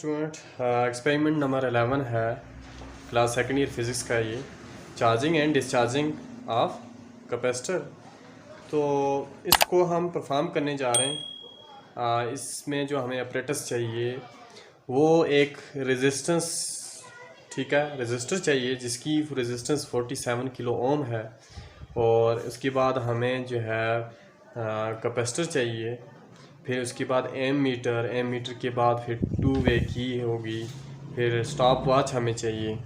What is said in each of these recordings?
Student, experiment number 11 है, class second year physics का। ये charging and discharging of capacitor. तो इसको हम परफॉर्म करने जा रहे हैं। इसमें जो हमें अपरेटस चाहिए वो एक रेजिस्टेंस, ठीक है, रेजिस्टर चाहिए जिसकी रेजिस्टेंस 47 किलो ओम है। और उसके बाद हमें जो है कैपेसिटर चाहिए। फिर उसके बाद एम मीटर के बाद फिर 2 वे की होगी। फिर स्टॉप वॉच हमें चाहिए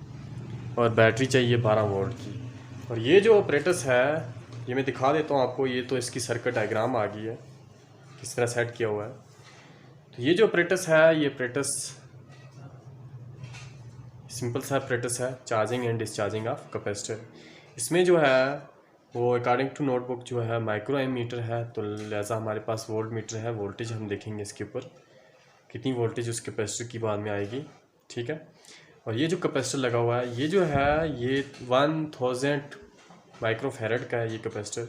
और बैटरी चाहिए 12 वोल्ट की। और ये जो ऑपरेटस है ये मैं दिखा देता हूँ आपको। ये तो इसकी सर्किट डायग्राम आ गई है, किस तरह सेट किया हुआ है। तो ये जो ऑपरेटस है ये ऑपरेटस सिंपल सा ऑपरेटस है, charging and discharging of capacitor. इसमें जो है वो अकॉर्डिंग टू नोटबुक जो है माइक्रो एम मीटर है, तो लिहाजा हमारे पास वोल्ट मीटर है। वोल्टेज हम देखेंगे इसके ऊपर कितनी वोल्टेज उस कैपेसिटर की बाद में आएगी, ठीक है। और ये जो कैपेसिटर लगा हुआ है ये जो है ये 1000 माइक्रोफैरड का है ये कैपेसिटर।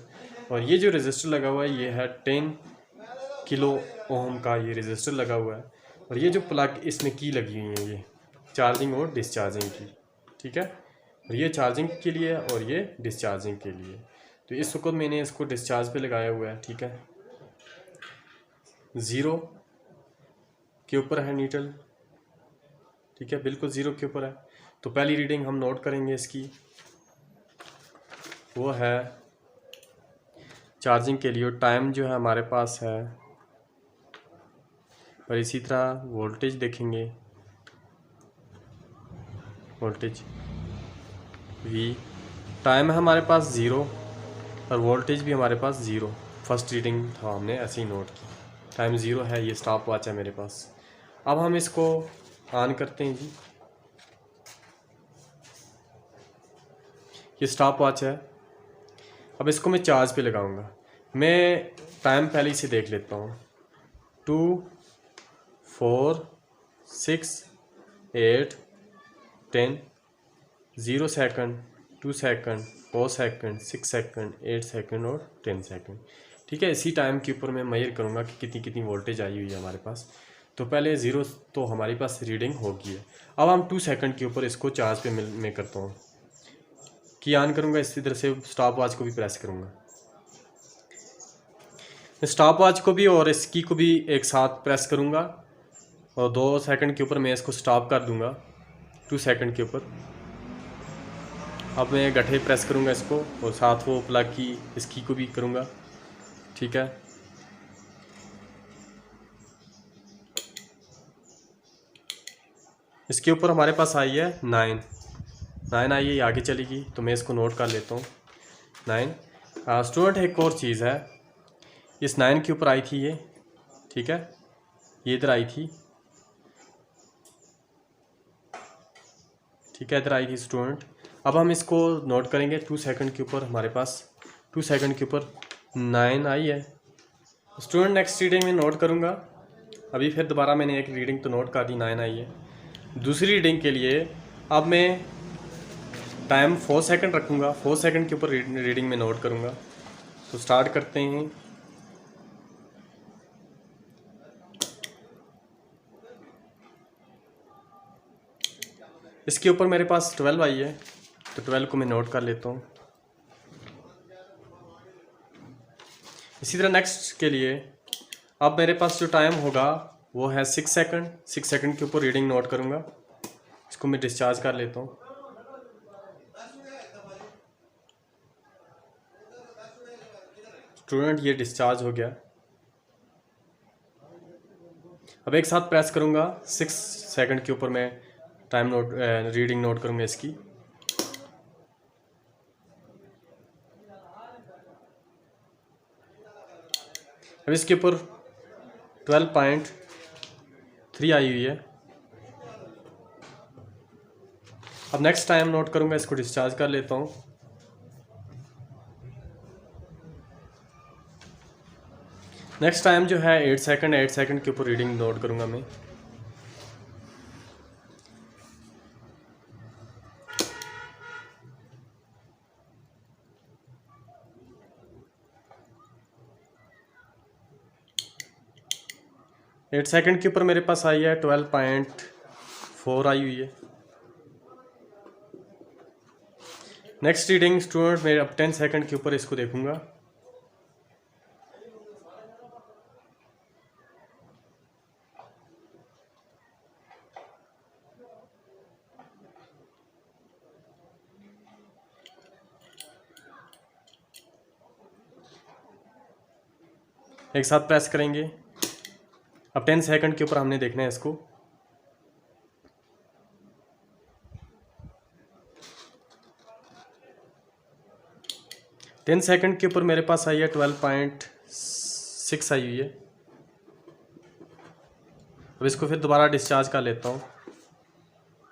और ये जो रेजिस्टर लगा हुआ है ये है 10 किलो ओम का ये रेजिस्टर लगा हुआ है। और ये जो प्लग इसमें की लगी हुई है ये चार्जिंग और डिस्चार्जिंग की, ठीक है। और ये चार्जिंग के लिए और ये डिस्चार्जिंग के लिए। तो इस वक्त मैंने इसको डिस्चार्ज पे लगाया हुआ है, ठीक है। 0 के ऊपर है नीडल, ठीक है, बिल्कुल 0 के ऊपर है। तो पहली रीडिंग हम नोट करेंगे इसकी, वो है चार्जिंग के लिए टाइम जो है हमारे पास है। और इसी तरह वोल्टेज देखेंगे, वोल्टेज V, टाइम है हमारे पास 0 और वोल्टेज भी हमारे पास 0। फर्स्ट रीडिंग था हमने ऐसे ही नोट की। टाइम 0 है, ये स्टॉप वॉच है मेरे पास। अब हम इसको ऑन करते हैं जी। ये स्टॉप वॉच है। अब इसको मैं चार्ज पे लगाऊंगा। मैं टाइम पहले से देख लेता हूँ। 2, 4, 6, 8, 10, 0 second, 2 second, 4 second, 6 second, 8 second और 10 सेकंड, ठीक है। इसी टाइम के ऊपर मैं मेजर करूँगा कि कितनी कितनी वोल्टेज आई हुई है हमारे पास। तो पहले 0 तो हमारे पास रीडिंग होगी है। अब हम 2 सेकंड के ऊपर इसको चार्ज पे मैं करता हूँ कि ऑन करूँगा। इसी तरह से स्टॉप वॉच को भी प्रेस करूँगा। स्टॉप वॉच को भी और इसकी को भी एक साथ प्रेस करूँगा और 2 सेकंड के ऊपर मैं इसको स्टॉप कर दूँगा 2 सेकंड के ऊपर। अब मैं गठे प्रेस करूँगा इसको और साथ वो प्लग की इसकी को भी करूँगा, ठीक है। इसके ऊपर हमारे पास आई है 9 आई है, ये आगे चलेगी तो मैं इसको नोट कर लेता हूँ 9। स्टूडेंट एक और चीज़ है, इस 9 के ऊपर आई थी ये, ठीक है, ये इधर आई थी, ठीक है, इधर आई थी स्टूडेंट। अब हम इसको नोट करेंगे 2 सेकंड के ऊपर हमारे पास 2 सेकंड के ऊपर 9 आई है स्टूडेंट। नेक्स्ट रीडिंग में नोट करूँगा। अभी फिर दोबारा मैंने एक रीडिंग तो नोट कर दी, 9 आई है। दूसरी रीडिंग के लिए अब मैं टाइम 4 सेकंड रखूँगा, 4 सेकंड के ऊपर रीडिंग में नोट करूँगा। तो स्टार्ट करते हैं। इसके ऊपर मेरे पास 12 आई है, तो 12 को मैं नोट कर लेता हूँ। इसी तरह नेक्स्ट के लिए अब मेरे पास जो टाइम होगा वो है 6 सेकंड। 6 सेकंड के ऊपर रीडिंग नोट करूँगा। इसको मैं डिस्चार्ज कर लेता हूँ। स्टूडेंट ये डिस्चार्ज हो गया। अब एक साथ प्रेस करूँगा 6 सेकंड के ऊपर मैं टाइम नोट रीडिंग नोट करूँगा इसकी। अब इसके ऊपर 12.3 आई हुई है। अब नेक्स्ट टाइम नोट करूँगा, इसको डिस्चार्ज कर लेता हूँ। नेक्स्ट टाइम जो है 8 सेकंड के ऊपर रीडिंग नोट करूँगा मैं। एट सेकंड के ऊपर मेरे पास आई है 12.3 4 आई हुई है। नेक्स्ट रीडिंग स्टूडेंट मैं अब 10 सेकंड के ऊपर इसको देखूंगा। एक साथ प्रेस करेंगे। अब 10 सेकंड के ऊपर हमने देखना है इसको। टेन सेकंड के ऊपर मेरे पास आई है 12.6 आई हुई है। अब इसको फिर दोबारा डिस्चार्ज कर लेता हूँ।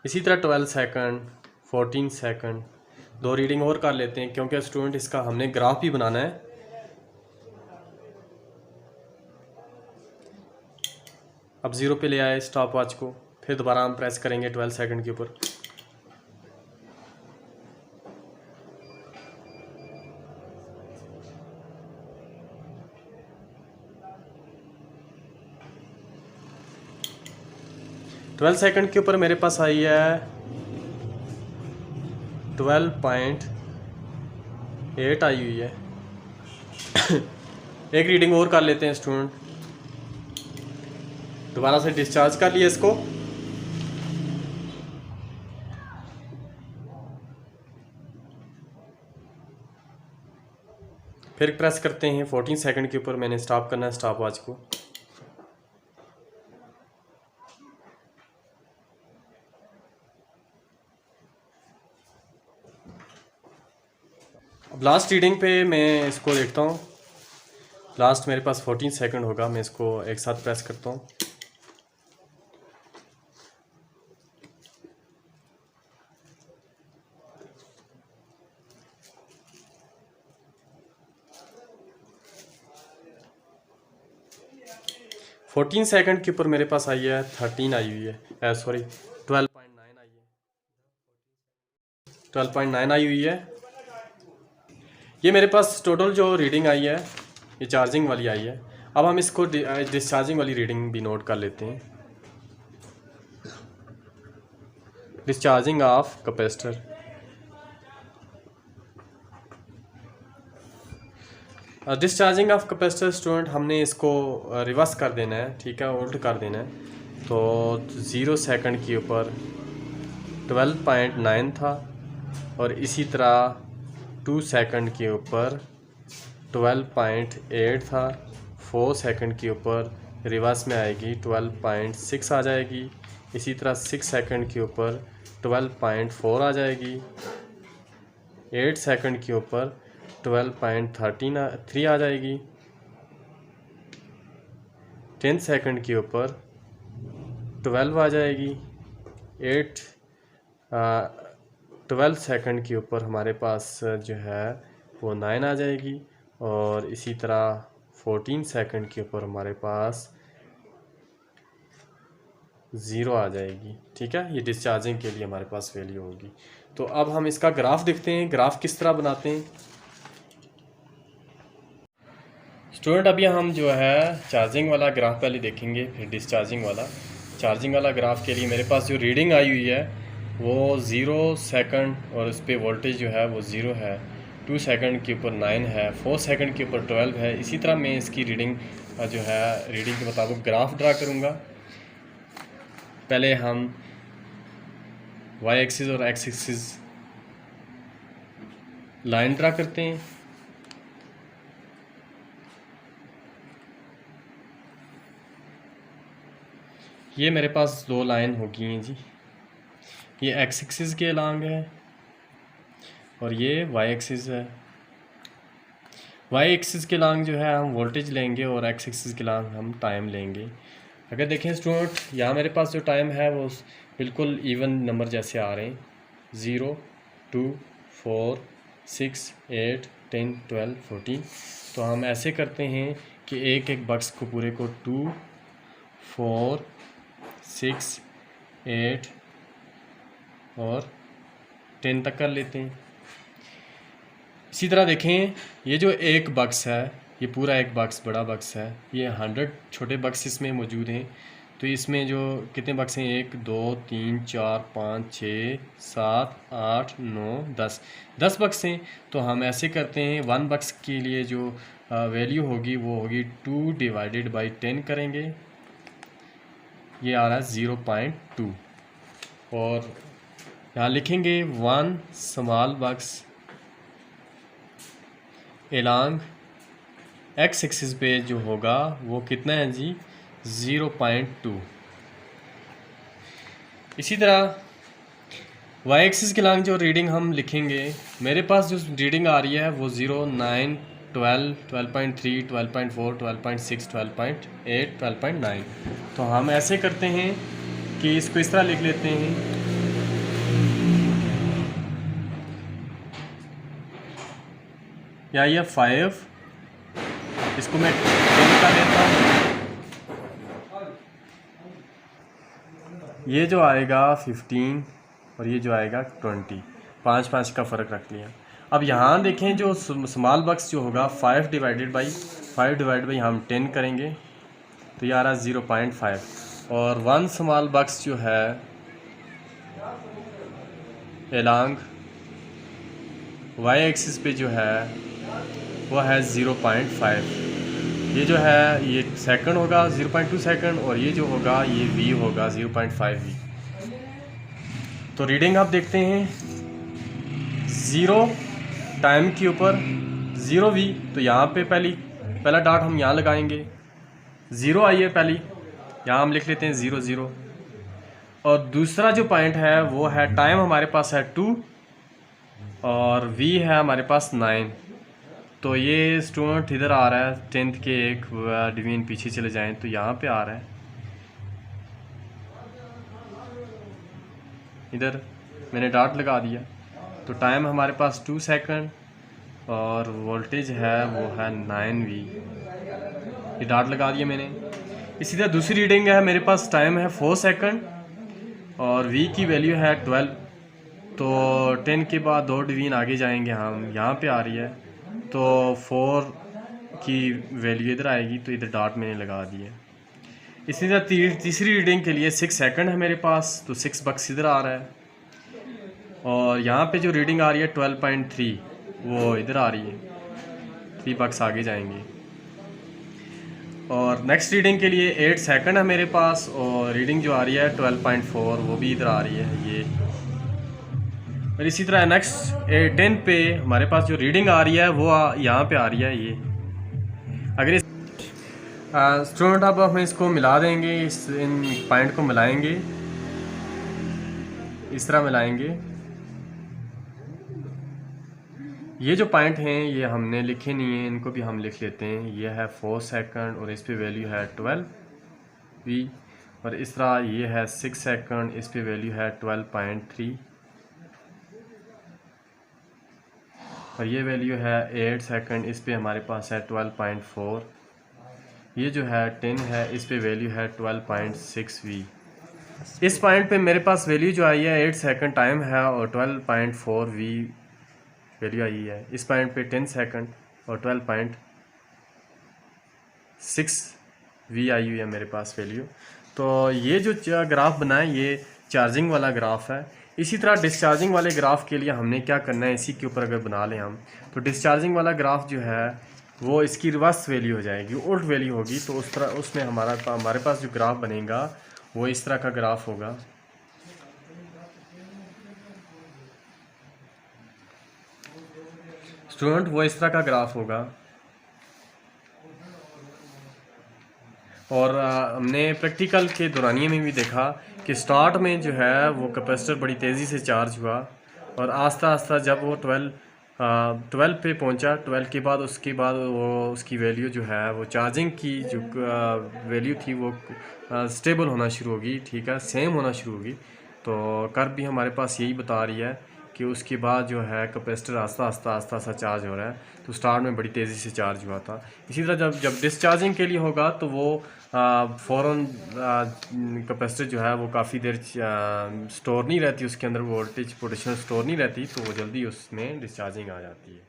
इसी तरह 12 सेकंड, 14 सेकंड, 2 रीडिंग और कर लेते हैं क्योंकि स्टूडेंट इसका हमने ग्राफ भी बनाना है। अब 0 पे ले आए स्टॉप वॉच को, फिर दोबारा हम प्रेस करेंगे 12 सेकंड के ऊपर। ट्वेल्व सेकंड के ऊपर मेरे पास आई है 12.8 आई हुई है। एक रीडिंग और कर लेते हैं स्टूडेंट। दोबारा से डिस्चार्ज कर लिया इसको। फिर प्रेस करते हैं 14 सेकंड के ऊपर। मैंने स्टॉप करना है स्टॉप वॉच को। अब लास्ट रीडिंग पे मैं इसको देखता हूँ। लास्ट मेरे पास 14 सेकंड होगा। मैं इसको एक साथ प्रेस करता हूँ। फोर्टीन सेकंड के ऊपर मेरे पास आई है 13 आई हुई है, सॉरी 12.9 आई है। 12.9 आई हुई है। ये मेरे पास टोटल जो रीडिंग आई है ये चार्जिंग वाली आई है। अब हम इसको डिस्चार्जिंग वाली रीडिंग भी नोट कर लेते हैं। Discharging of capacitor. Discharging of capacitor student हमने इसको रिवर्स कर देना है, ठीक है, उल्ट कर देना है। तो 0 सेकंड के ऊपर 12.9 था और इसी तरह 2 सेकंड के ऊपर 12.8 था। 4 सेकंड के ऊपर रिवर्स में आएगी 12.6 आ जाएगी। इसी तरह 6 सेकंड के ऊपर 12.4 आ जाएगी। 8 सेकंड के ऊपर 12.3 आ जाएगी। 10 सेकंड के ऊपर 12 आ जाएगी। 12 सेकंड के ऊपर हमारे पास जो है वो 9 आ जाएगी। और इसी तरह 14 सेकंड के ऊपर हमारे पास 0 आ जाएगी, ठीक है। ये डिस्चार्जिंग के लिए हमारे पास वैल्यू होगी। तो अब हम इसका ग्राफ देखते हैं, ग्राफ किस तरह बनाते हैं स्टूडेंट। अभी हम जो है चार्जिंग वाला ग्राफ पहले देखेंगे, फिर डिस्चार्जिंग वाला। चार्जिंग वाला ग्राफ के लिए मेरे पास जो रीडिंग आई हुई है वो 0 सेकंड और उस पर वोल्टेज जो है वो 0 है। 2 सेकंड के ऊपर 9 है। 4 सेकंड के ऊपर 12 है। इसी तरह मैं इसकी रीडिंग जो है रीडिंग के मुताबिक ग्राफ ड्रा करूँगा। पहले हम वाई एक्सिस और एक्स एक्सिस लाइन ड्रा करते हैं। ये मेरे पास 2 लाइन होगी हैं जी। ये एक्स एक्सिस के लॉन्ग है और ये वाई एक्सिस है। वाई एक्सिस के लॉन्ग जो है हम वोल्टेज लेंगे और एक्स एक्सिस के लॉन्ग हम टाइम लेंगे। अगर देखें स्टूडेंट, यहाँ मेरे पास जो टाइम है वो बिल्कुल इवन नंबर जैसे आ रहे हैं, 0, 2, 4, 6, 8, 10, 12, 14। तो हम ऐसे करते हैं कि एक एक बक्स को पूरे को 2, 4, 6, 8 और 10 तक कर लेते हैं। इसी तरह देखें, ये जो एक बक्स है, ये पूरा एक बक्स बड़ा बक्स है, ये 100 छोटे बक्स इसमें मौजूद हैं। तो तो इसमें जो कितने बक्स हैं, 1 2 3 4 5 6 7 8 9 10 बक्स हैं। तो हम ऐसे करते हैं, 1 बक्स के लिए जो वैल्यू होगी वो होगी 2 डिवाइडेड बाई 10 करेंगे, ये आ रहा है 0.2। और यहाँ लिखेंगे 1 स्मॉल बक्स एलॉन्ग एक्स एक्सिस पे जो होगा वो कितना है जी, 0.2। इसी तरह वाई एक्सिस के लॉन्ग जो रीडिंग हम लिखेंगे, मेरे पास जो रीडिंग आ रही है वो 0 9 12 12.3 12.4 12.6 12.8 12.9। तो हम ऐसे करते हैं कि इसको इस तरह लिख लेते हैं, या ये 5, इसको मैं 10 का लेता हूँ, ये जो आएगा 15 और ये जो आएगा 20, 5 का फ़र्क रख लिया। अब यहाँ देखें जो स्मॉल बक्स जो होगा 5 डिवाइडेड बाई हम 10 करेंगे, तो ये आ रहा 0.5। और 1 स्मॉल बक्स जो है एलॉन्ग वाई एक्सिस पे जो है वो है 0.5। ये जो है ये सेकंड होगा 0.2 सेकंड, और ये जो होगा ये v होगा 0.5 v। तो रीडिंग आप देखते हैं 0 टाइम के ऊपर 0 v, तो यहाँ पे पहला डॉट हम यहाँ लगाएंगे, 0 आई है पहली, यहाँ हम लिख लेते हैं 0 0। और दूसरा जो पॉइंट है वो है टाइम हमारे पास है 2 और v है हमारे पास 9। तो ये स्टूडेंट इधर आ रहा है 10th के एक डिवीजन पीछे चले जाएं तो यहाँ पे आ रहा है, इधर मैंने डॉट लगा दिया। तो टाइम हमारे पास 2 सेकंड और वोल्टेज है वो है 9V, ये डॉट लगा दिया मैंने। इसी तरह दूसरी रीडिंग है, मेरे पास टाइम है 4 सेकंड और V की वैल्यू है 12। तो 10 के बाद 2 डिवीजन आगे जाएंगे हम, यहाँ पे आ रही है, तो 4 की वैल्यू इधर आएगी, तो इधर डॉट मैंने लगा दिया। इसी तरह तीसरी रीडिंग के लिए 6 सेकंड है मेरे पास, तो 6 बक्स इधर आ रहा है। और यहाँ पे जो रीडिंग आ रही है 12.3 वो इधर आ रही है, 3 बक्स आगे जाएंगे। और नेक्स्ट रीडिंग के लिए 8 सेकंड है मेरे पास, और रीडिंग जो आ रही है 12.4 वो भी इधर आ रही है ये। और इसी तरह नेक्स्ट 10 पे हमारे पास जो रीडिंग आ रही है वो यहाँ पे आ रही है ये। अगर स्टूडेंट अब हम इसको मिला देंगे, इन पॉइंट को मिलाएंगे, इस तरह मिलाएंगे। ये जो पॉइंट हैं ये हमने लिखे नहीं हैं, इनको भी हम लिख लेते हैं। ये है 4 सेकंड और इस पे वैल्यू है 12V। और इस तरह ये है 6 सेकंड, इस पे वैल्यू है 12.3। और ये वैल्यू है 8 सेकंड, इस पे हमारे पास है 12.4। ये जो है 10 है, इस पे वैल्यू है 12.6V। इस पॉइंट पे मेरे पास वैल्यू जो आई है 8 सेकंड टाइम है और 12.4V वैल्यू आई है। इस पॉइंट पे 10 सेकंड और 12.6V आई हुई है मेरे पास वैल्यू। तो ये जो ग्राफ बना है ये चार्जिंग वाला ग्राफ है। इसी तरह डिस्चार्जिंग वाले ग्राफ के लिए हमने क्या करना है, इसी के ऊपर अगर बना लें हम, तो डिस्चार्जिंग वाला ग्राफ जो है वो इसकी रिवर्स वैल्यू हो जाएगी, उल्ट वैल्यू होगी। तो उस तरह उसमें हमारे पास जो ग्राफ बनेगा वो इस तरह का ग्राफ होगा। स्टूडेंट वो इस तरह का ग्राफ होगा। और हमने प्रैक्टिकल के दौरानिए में भी देखा कि स्टार्ट में जो है वो कैपेसिटर बड़ी तेज़ी से चार्ज हुआ और आस्ता आस्ता जब वो 12 पे पहुंचा, 12 के बाद उसके बाद वो उसकी वैल्यू जो है वो चार्जिंग की जो वैल्यू थी वो स्टेबल होना शुरू होगी, ठीक है, सेम होना शुरू होगी। तो कर्व भी हमारे पास यही बता रही है कि उसके बाद जो है कैपेसिटर आस्ता आस्ता चार्ज हो रहा है। तो स्टार्ट में बड़ी तेज़ी से चार्ज हुआ था। इसी तरह जब डिस्चार्जिंग के लिए होगा तो वो फ़ौरन कैपेसिटर जो है वो काफ़ी देर स्टोर नहीं रहती, उसके अंदर वोल्टेज पोटेंशियल स्टोर नहीं रहती, तो वो जल्दी उसमें डिस्चार्जिंग आ जाती है।